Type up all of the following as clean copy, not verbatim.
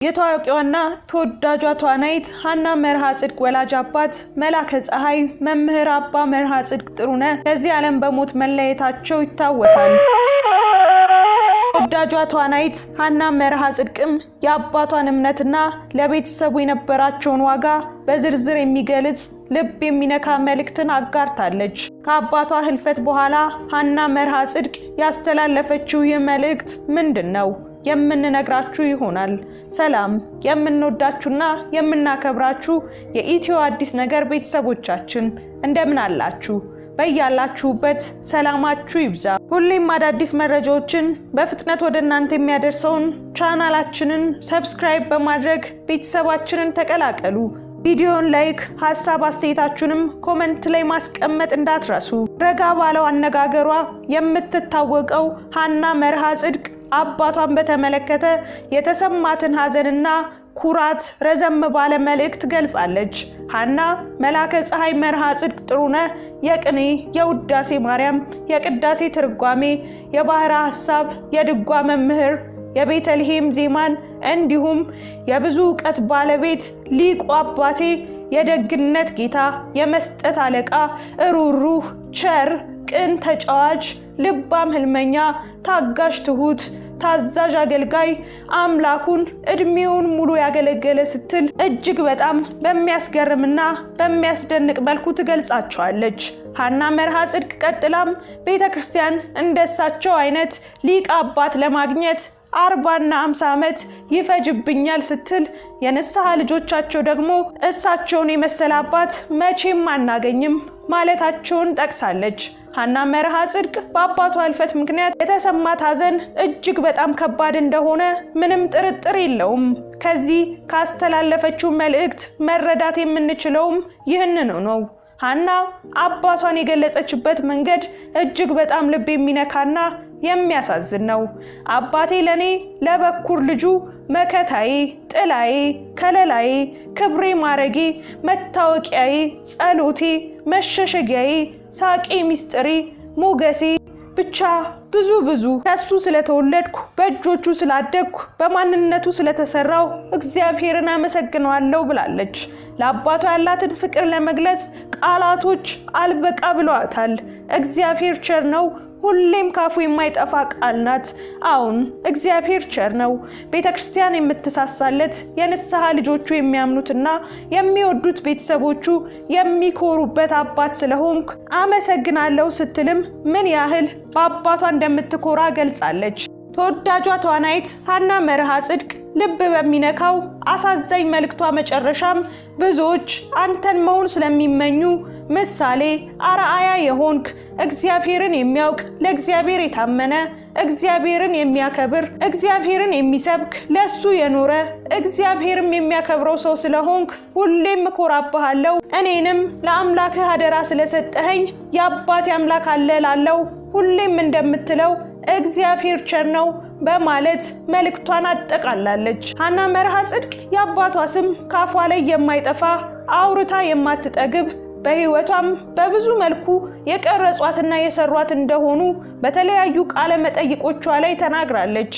የታዋቂዋና ተወዳጇ ተዋናይት ሀና መርሃ ጽድቅ ወላጅ አባት መላከ ፀሐይ መምህር አባ መርሃ ጽድቅ ጥሩነህ ከዚህ ዓለም በሞት መለየታቸው ይታወሳል። ተወዳጇ ተዋናይት ሀና መርሃ ጽድቅም የአባቷን እምነትና ለቤተሰቡ የነበራቸውን ዋጋ በዝርዝር የሚገልጽ ልብ የሚነካ መልእክትን አጋርታለች። ከአባቷ ህልፈት በኋላ ሀና መርሃ ጽድቅ ያስተላለፈችው ይህ መልእክት ምንድነው? የምንነግራችሁ ይሆናል። ሰላም የምንወዳችሁና የምናከብራችሁ የኢትዮ አዲስ ነገር ቤተሰቦቻችን እንደምን አላችሁ? በያላችሁበት ሰላማችሁ ይብዛ። ሁሌም አዳዲስ መረጃዎችን በፍጥነት ወደ እናንተ የሚያደርሰውን ቻናላችንን ሰብስክራይብ በማድረግ ቤተሰባችንን ተቀላቀሉ። ቪዲዮን ላይክ፣ ሐሳብ አስተያየታችሁንም ኮሜንት ላይ ማስቀመጥ እንዳትረሱ። ረጋ ባለው አነጋገሯ የምትታወቀው ሀና መርሃ ጽድቅ አባቷን በተመለከተ የተሰማትን ሐዘንና ኩራት ረዘም ባለ መልእክት ገልጻለች። ሀና መላከ ፀሐይ መርሃ ጽድቅ ጥሩነህ የቅኔ፣ የውዳሴ ማርያም፣ የቅዳሴ ትርጓሜ፣ የባህረ ሐሳብ፣ የድጓ መምህር፣ የቤተልሔም ዜማን እንዲሁም የብዙ ዕውቀት ባለቤት ሊቁ አባቴ የደግነት ጌታ፣ የመስጠት አለቃ፣ ሩሩህ፣ ቸር፣ ቅን ተጫዋች፣ ልባም ህልመኛ፣ ታጋሽ፣ ትሁት፣ ታዛዥ አገልጋይ፣ አምላኩን እድሜውን ሙሉ ያገለገለ ስትል እጅግ በጣም በሚያስገርምና በሚያስደንቅ መልኩ ትገልጻቸዋለች። ሀና መርሃ ጽድቅ ቀጥላም ቤተክርስቲያን እንደሳቸው አይነት ሊቅ አባት ለማግኘት 40 እና 50 ዓመት ይፈጅብኛል ስትል የንስሐ ልጆቻቸው ደግሞ እሳቸውን የመሰለ አባት መቼም አናገኝም ማለታቸውን ጠቅሳለች። ሀና መርሃ ጽድቅ በአባቷ ህልፈት ምክንያት የተሰማት ሐዘን እጅግ በጣም ከባድ እንደሆነ ምንም ጥርጥር የለውም። ከዚህ ካስተላለፈችው መልእክት መረዳት የምንችለውም ይህንን ነው። ሀና አባቷን የገለጸችበት መንገድ እጅግ በጣም ልብ የሚነካና የሚያሳዝን ነው። አባቴ ለኔ ለበኩር ልጁ መከታዬ፣ ጥላዬ፣ ከለላዬ፣ ክብሬ፣ ማረጌ፣ መታወቂያዬ፣ ጸሎቴ፣ መሸሸጊያዬ፣ ሳቄ፣ ሚስጥሬ፣ ሞገሴ፣ ብቻ ብዙ ከሱ ስለተወለድኩ በእጆቹ ስላደግኩ በማንነቱ ስለተሰራው እግዚአብሔርን አመሰግነዋለሁ ብላለች። ለአባቷ ያላትን ፍቅር ለመግለጽ ቃላቶች አልበቃ ብለዋታል። እግዚአብሔር ቸር ነው ሁሌም ካፉ የማይጠፋ ቃል ናት። አሁን እግዚአብሔር ቸር ነው። ቤተክርስቲያን የምትሳሳለት የንስሐ ልጆቹ የሚያምኑትና የሚወዱት ቤተሰቦቹ የሚኮሩበት አባት ስለሆንክ አመሰግናለሁ ስትልም ምን ያህል በአባቷ እንደምትኮራ ገልጻለች። ተወዳጇ ተዋናይት ሀና መርሃ ጽድቅ ልብ በሚነካው አሳዛኝ መልእክቷ መጨረሻም ብዙዎች አንተን መሆን ስለሚመኙ ምሳሌ አርአያ የሆንክ እግዚአብሔርን የሚያውቅ ለእግዚአብሔር የታመነ እግዚአብሔርን የሚያከብር እግዚአብሔርን የሚሰብክ ለሱ የኖረ እግዚአብሔርም የሚያከብረው ሰው ስለሆንክ ሁሌም እኮራብሃለሁ። እኔንም ለአምላክህ አደራ ስለሰጠኸኝ የአባቴ አምላክ አለ ላለው ሁሌም እንደምትለው እግዚአብሔር ቸር ነው በማለት መልእክቷን አጠቃላለች። ሀና መርሃ ጽድቅ የአባቷ ስም ካፏ ላይ የማይጠፋ አውርታ የማትጠግብ በህይወቷም በብዙ መልኩ የቀረጿትና የሰሯት እንደሆኑ በተለያዩ ቃለ መጠይቆቿ ላይ ተናግራለች።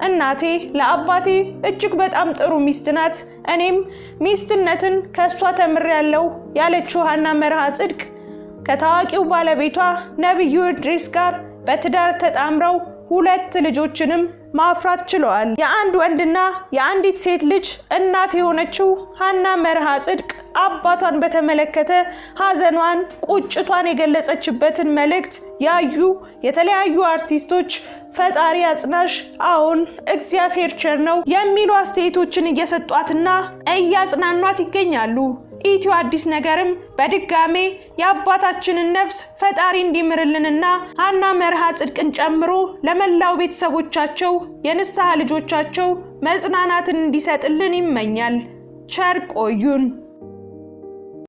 እናቴ ለአባቴ እጅግ በጣም ጥሩ ሚስት ናት፣ እኔም ሚስትነትን ከሷ ተምሬያለሁ ያለችው ሀና መርሃ ጽድቅ ከታዋቂው ባለቤቷ ነብዩ ኢድሪስ ጋር በትዳር ተጣምረው 2 ልጆችንም ማፍራት ችለዋል። የአንድ ወንድና የአንዲት ሴት ልጅ እናት የሆነችው ሀና መርሃ ጽድቅ አባቷን በተመለከተ ሐዘኗን፣ ቁጭቷን የገለጸችበትን መልእክት ያዩ የተለያዩ አርቲስቶች ፈጣሪ አጽናሽ፣ አሁን እግዚአብሔር ቸር ነው የሚሉ አስተያየቶችን እየሰጧትና እያጽናኗት ይገኛሉ። ኢትዮ አዲስ ነገርም በድጋሜ የአባታችንን ነፍስ ፈጣሪ እንዲምርልንና ሀና መርሃ ጽድቅን ጨምሮ ለመላው ቤተሰቦቻቸው የንስሐ ልጆቻቸው መጽናናትን እንዲሰጥልን ይመኛል። ቸር ቆዩን።